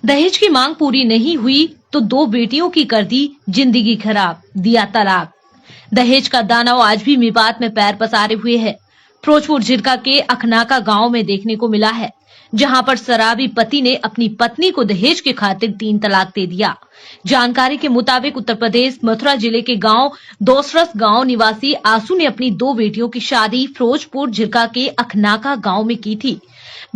दहेज की मांग पूरी नहीं हुई तो 2 बेटियों की कर दी जिंदगी खराब, दिया तलाक। दहेज का दानव आज भी विवाद में पैर पसारे हुए है। फिरोजपुर झिरका के अखनाका गांव में देखने को मिला है, जहां पर शराबी पति ने अपनी पत्नी को दहेज की खातिर 3 तलाक दे दिया। जानकारी के मुताबिक उत्तर प्रदेश मथुरा जिले के गांव दोसरस गांव निवासी आसू ने अपनी 2 बेटियों की शादी फिरोजपुर झिरका के अखनाका गांव में की थी।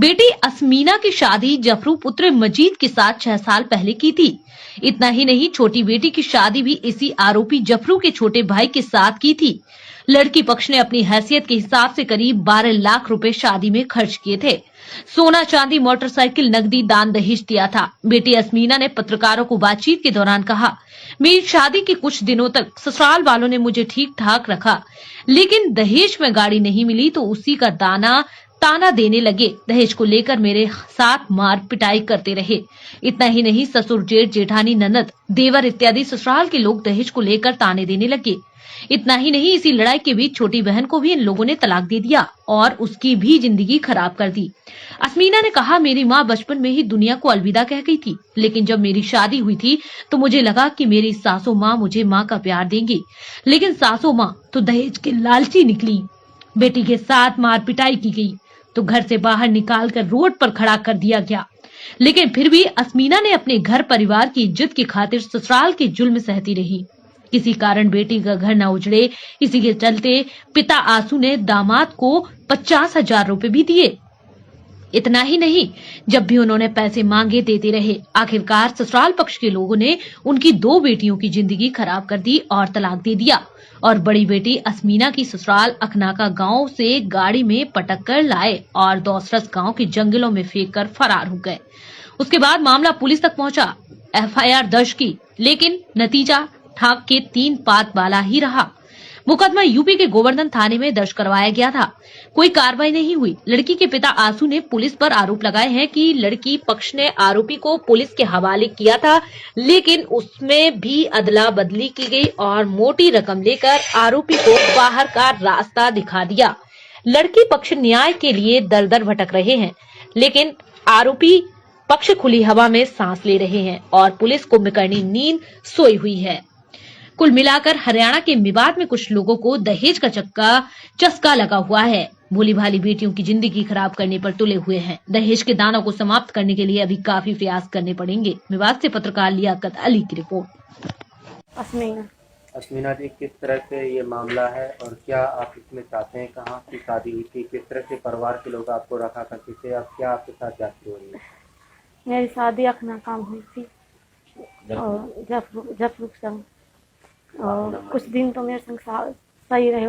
बेटी असमीना की शादी जफरू पुत्र मजीद के साथ 6 साल पहले की थी। इतना ही नहीं, छोटी बेटी की शादी भी इसी आरोपी जफरू के छोटे भाई के साथ की थी। लड़की पक्ष ने अपनी हैसियत के हिसाब से करीब 12 लाख रुपए शादी में खर्च किए थे। सोना, चांदी, मोटरसाइकिल, नकदी दान दहेज दिया था। बेटी असमीना ने पत्रकारों को बातचीत के दौरान कहा, मेरी शादी के कुछ दिनों तक ससुराल वालों ने मुझे ठीक ठाक रखा, लेकिन दहेज में गाड़ी नहीं मिली तो उसी का ताना देने लगे। दहेज को लेकर मेरे साथ मार पिटाई करते रहे। इतना ही नहीं, ससुर, जेठ, जेठानी, ननद, देवर इत्यादि ससुराल के लोग दहेज को लेकर ताने देने लगे। इतना ही नहीं, इसी लड़ाई के बीच छोटी बहन को भी इन लोगों ने तलाक दे दिया और उसकी भी जिंदगी खराब कर दी। असमीना ने कहा, मेरी माँ बचपन में ही दुनिया को अलविदा कह गई थी, लेकिन जब मेरी शादी हुई थी तो मुझे लगा कि मेरी सासू माँ मुझे माँ का प्यार देंगी, लेकिन सासू माँ तो दहेज के लालची निकली। बेटी के साथ मार पिटाई की गई तो घर से बाहर निकालकर रोड पर खड़ा कर दिया गया, लेकिन फिर भी असमीना ने अपने घर परिवार की इज्जत की खातिर ससुराल के जुल्म सहती रही। किसी कारण बेटी का घर न उजड़े, इसी के चलते पिता आंसू ने दामाद को 50,000 रुपए भी दिए। इतना ही नहीं, जब भी उन्होंने पैसे मांगे देते रहे। आखिरकार ससुराल पक्ष के लोगों ने उनकी 2 बेटियों की जिंदगी खराब कर दी और तलाक दे दिया और बड़ी बेटी असमीना की ससुराल अखनाका गांव से गाड़ी में पटक कर लाए और दोसरस गांव के जंगलों में फेंक कर फरार हो गए। उसके बाद मामला पुलिस तक पहुंचा, एफआईआर दर्ज की, लेकिन नतीजा ठाक के 3 पात वाला ही रहा। मुकदमा यूपी के गोवर्धन थाने में दर्ज करवाया गया था। कोई कार्रवाई नहीं हुई। लड़की के पिता आंसू ने पुलिस पर आरोप लगाए हैं कि लड़की पक्ष ने आरोपी को पुलिस के हवाले किया था, लेकिन उसमें भी अदला बदली की गई और मोटी रकम लेकर आरोपी को बाहर का रास्ता दिखा दिया। लड़की पक्ष न्याय के लिए दर दर भटक रहे हैं, लेकिन आरोपी पक्ष खुली हवा में सांस ले रहे हैं और पुलिस कुंभकर्णी नींद सोई हुई है। कुल मिलाकर हरियाणा के विवाद में कुछ लोगों को दहेज का चस्का लगा हुआ है। भोली भाली बेटियों की जिंदगी खराब करने पर तुले हुए हैं। दहेज के दानों को समाप्त करने के लिए अभी काफी प्रयास करने पड़ेंगे। विवाद से पत्रकार लियाकत अली की रिपोर्ट। असमीना जी, किस तरह से ये मामला है और क्या आप इसमें चाहते हैं? कहाँ की शादी हुई थी? किस तरह से परिवार के लोग आपको रखा करते थे? अब क्या आपके साथ जाती हो रही है? मेरी शादी अखनाका में हुई थी और जफरू संग, और कुछ दिन तो मेरे संग सही रहे।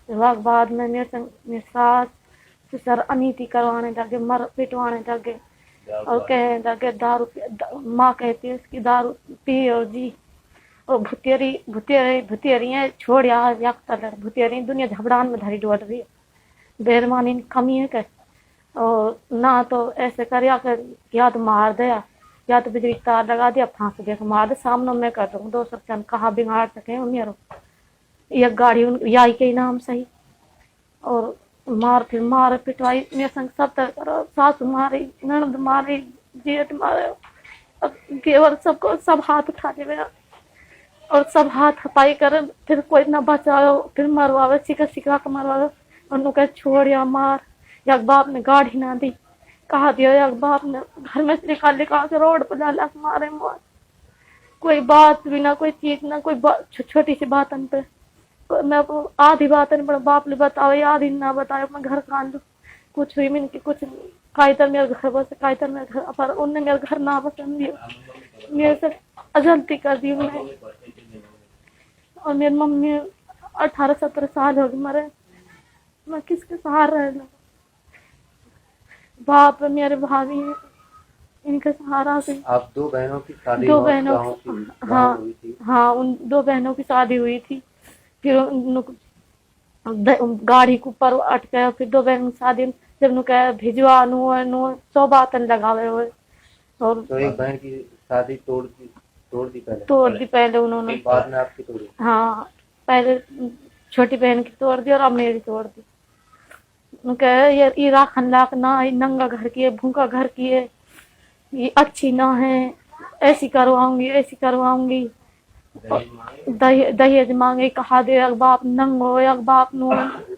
विवाह के बाद में मेरे सास ससुर अनीति करवाने लगे, मर पिटवाने लगे और कहने लगे दारू, माँ कहती है इसकी दारू पी और जी, और भुतियरी छोड़ भुतियरी दुनिया झबड़ान में धरी डोट रही है। बेरमानी कमी है क्या? और ना तो ऐसे कर या तो मार दिया या तो बिजली तार लगा दिया, फांसी देकर मार दे। सामने मैं कर दूँ 200 चंद कहाँ बिगाड़ सके उन्हें। एक गाड़ी या के नाम सही और फिर मार पिटवाई मेरे संग सब तरह करो। सासू मारी, ननद मारी, जेठ मारे, केवल सबको सब हाथ उठा ले और सब हाथ हथाई कर, फिर कोई ना बचाओ, फिर मरवावे, सिका कर मरवावे। उन्होंने कहा छोड़ या मार। या बाप ने गाड़ी ना दी, कहा दिया या बाप ने घर में से निकाल के रोड पर डाला, मारे मार। कोई बात भी ना, कोई चीज ना, कोई छोटी सी बात पे मैं आधी बात नहीं, बड़ा बाप ने बताओ आधी ना बताओ। मैं घर कान कुछ हुई मैंने कुछ कायतर मेरे घर बस, कायतर मेरे घर पर उनने मेरे घर ना पसंद दिया, मेरे से अजलती कर दी उन्होंने। और मेरी मम्मी 18-17 साल हो गई मरे, मैं किसके सहारा रह लूं? बाप मेरे भाभी इनके सहारा से। आप 2 बहनों की शादी? 2 बहनों की, हाँ उन 2 बहनों की शादी हुई थी। फिर गाड़ी के ऊपर अटके, फिर 2 बहनों की शादी जब भिजवा 100 बात लगावे हुए। और तो एक बहन की शादी तोड़ दी पहले उन्होंने, बाद में आपकी तोड़ी? हाँ, पहले छोटी बहन की तोड़ दी और अब मेरी तोड़ दी। ये राखन लाख ना, नंगा घर किए, भूखा घर किए, ये अच्छी ना है, ऐसी करवाऊंगी। दहेज मांगे, कहा दे अग बाप नंगो अग बाप नो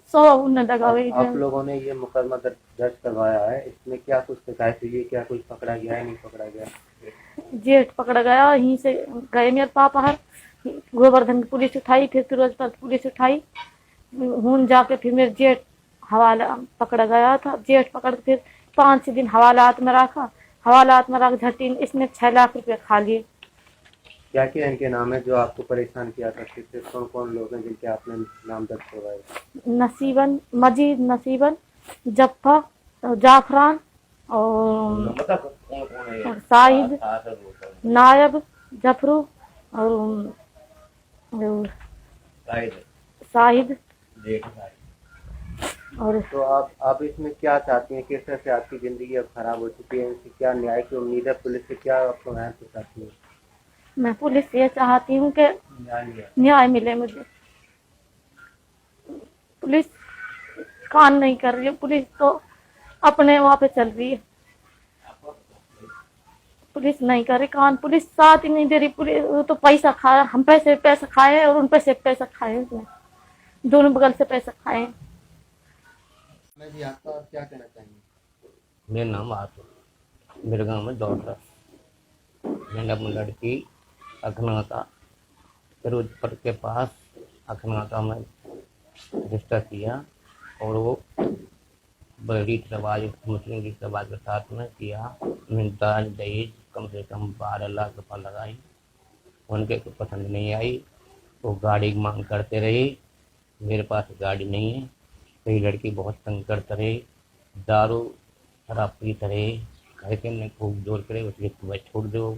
सो उन दगावे। आप लोगों ने ये मुकदमा दर्ज करवाया है, इसमें क्या कुछ शिकायत हुई है? क्या कुछ पकड़ा गया है, नहीं पकड़ा गया? जेठ पकड़ा गया, यहीं से गए मेरे पापा हर गोवर्धन की पुलिस उठाई, फिर फिरोजपुर पुलिस उठाई, हून जाके फिर मेरे जेठ हवाला पकड़ा गया था। जेठ पकड़ के फिर 5-6 दिन हवालात में रखा, हवालात में रख झटी इसने 6 लाख रुपए खा लिए। क्या क्या इनके नाम है जो आपको परेशान किया करते थे? कौन कौन लोग हैं जिनके आपने नाम दर्ज करवाए? नसीबन, मजीद नसीबन, जफ्फा, जाफरान और साहिद, नायब, जफरू और साहिद। और तो आप इसमें क्या चाहती हैं? किस तरह से आपकी जिंदगी अब खराब हो चुकी है? इनसे क्या न्याय की उम्मीद है? पुलिस से क्या आप समाधान चाहती हैं? मैं पुलिस से ये चाहती हूँ कि न्याय मिले मुझे। पुलिस कान नहीं कर रही है, पुलिस तो अपने वहाँ पे चल रही है, पुलिस नहीं कर रही कान, पुलिस साथ ही नहीं दे रही। पुलिस वो तो पैसा खाया, हम पैसा खाए और उन पैसा खाए, उसने दोनों बगल से पैसा खाए। मैं जी आपका और क्या कहना चाहेंगे? मेरा नाम आतुल, मेरे गांव में दौड़। मैंने अपनी लड़की अखनाता फिरोजपुर के पास अखनाता में रिश्ता किया और वो रीत रिवाज, मुस्लिम रीत रिवाज के साथ में किया। मैंने दाज दहेज कम से कम 12 लाख रुपये लगाई, उनके को पसंद नहीं आई। वो गाड़ी की मांग करते रहे, मेरे पास गाड़ी नहीं है। मेरी लड़की बहुत तंग करते रहे, दारू शराब पीते रहे, घर के ने खूब जोर करे उसके सुबह छोड़ दो।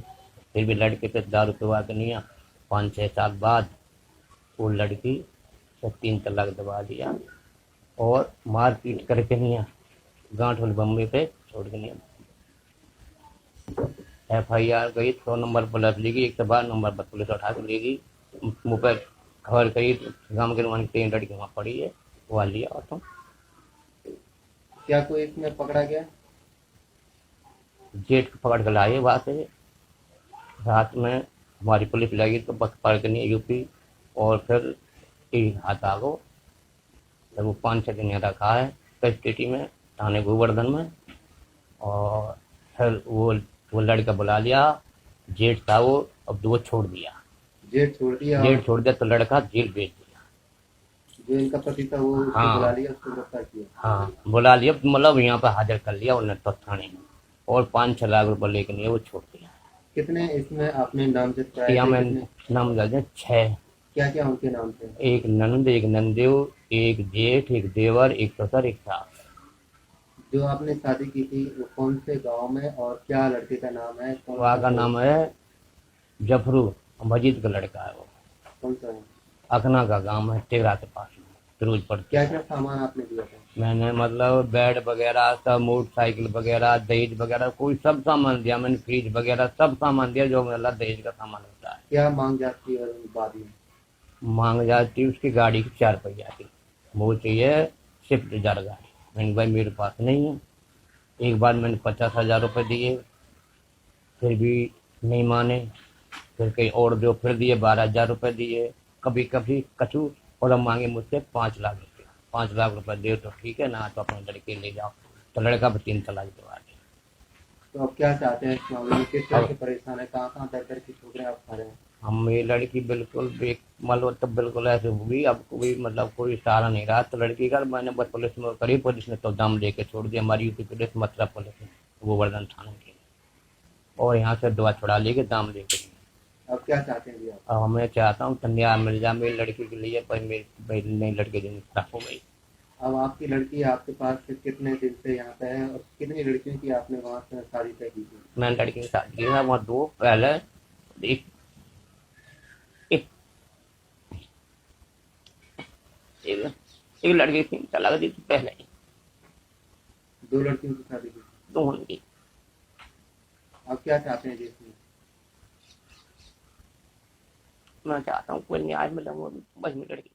फिर भी लड़के पे दारू पिवा के नहीं, 5-6 साल बाद वो लड़की से 3 तलाक दबा दिया और मार पीट करके नहीं, गांठ वाले बम्बे पे छोड़ के नहीं। FIR गई, 100 नंबर पुलिस लेगी, 112 नंबर पर पुलिस उठा के लेगी। मुँह पर खबर करी तो गाँव के नुमान 3 लड़की वहाँ पड़ी है, वहाँ लिया। और तुम क्या कोई इसमें पकड़ा गया? जेठ को पकड़ कर लाए वहाँ से। रात में हमारी पुलिस लगी तो पकड़ के नहीं यूपी, और फिर हाथ आ गो। जब वो 5-6 दिन यहाँ रखा है कस्टडी में, थाने गोवर्धन में। और फिर वो लड़का बुला लिया, जेठ था वो, अब वो छोड़ दिया। जेठ छोड़ दिया? जेठ छोड़ दिया तो लड़का जेल भेज दिया। जो इनका पति था वो उसको बुला लिया, उसको गिरफ्तार किया? हाँ बुला लिया, मतलब यहाँ पर हाजिर कर लिया उन्हें तो थाने में, और 5-6 लाख रुपये लेके वो छोड़ दिया। कितने इसमें आपने नामजद कराए? या मैं नामजद 6। क्या क्या उनके नाम थे? एक ननद, एक नंदेव, एक जेठ, एक देवर, एक ससुर, एक सास। जो आपने शादी की थी वो कौन से गांव में, और क्या लड़के का नाम है? वहाँ का नाम है जफरू, मजीद का लड़का है वो। कौन सा है? अखना का गांव है, टेगरा के पास में, फिरोजपुर। क्या क्या सामान आपने दिया था? मैंने मतलब बेड वगैरह सब, मोटरसाइकिल वगैरह, दहेज वगैरह, कोई सब सामान दिया मैंने, फ्रिज वगैरह सब सामान दिया जो मतलब दहेज का सामान होता है। क्या मांग जाती है बाद में? मांग जाती उसकी गाड़ी की 4 पहिया की, वो चाहिए स्विफ्ट डिजायर गाड़ी। मैंने भाई मेरे पास नहीं है। एक बार मैंने 50,000 रुपये दिए, फिर भी नहीं माने। फिर कहीं और दो, फिर दिए 12,000 रुपये दिए। कभी कभी कछू और अब मांगे मुझसे 5 लाख रुपये। 5 लाख रुपये दे तो ठीक है ना, तो अपने लड़के ले जाओ। तो लड़का पर 3 तलाक दबा दिया। तो अब क्या चाहते हैं इस मामले में? किस तरह से परेशान है? कहाँ कहाँ दर की ठोकरें आप खा रहे हैं? हम मेरी लड़की बिल्कुल मतलब तब बिल्कुल ऐसे हुई, अब कोई मतलब कोई सहारा नहीं रहा। तो लड़की का मैंने बस पुलिस में करी, पुलिस ने तो दम लेके छोड़ दिया। हमारी यूपी पुलिस, मथुरा पुलिस ने, गोवर्धन थाने की, और यहाँ से दुआ छुड़ा लेके दाम लेके। अब क्या चाहते हैं आप? अब मैं चाहता हूँ न्याय मिल जाए मेरी लड़की के लिए, पर मेरी नई लड़की दिन खराब हो गई। अब आपकी लड़की आपके पास से कितने दिन से यहाँ पे है, और कितनी लड़कियों की आपने वहाँ से शादी तय की थी? मैंने लड़की की शादी की वहाँ 2 पहले, एक लड़की थी तलाक दी थी पहले ही। 2 लड़कियों की शादी की? 2 की। अब क्या चाहते हैं जी इसमें? मैं चाहता हूँ कोई न्याय मिले, बस मेरी लड़की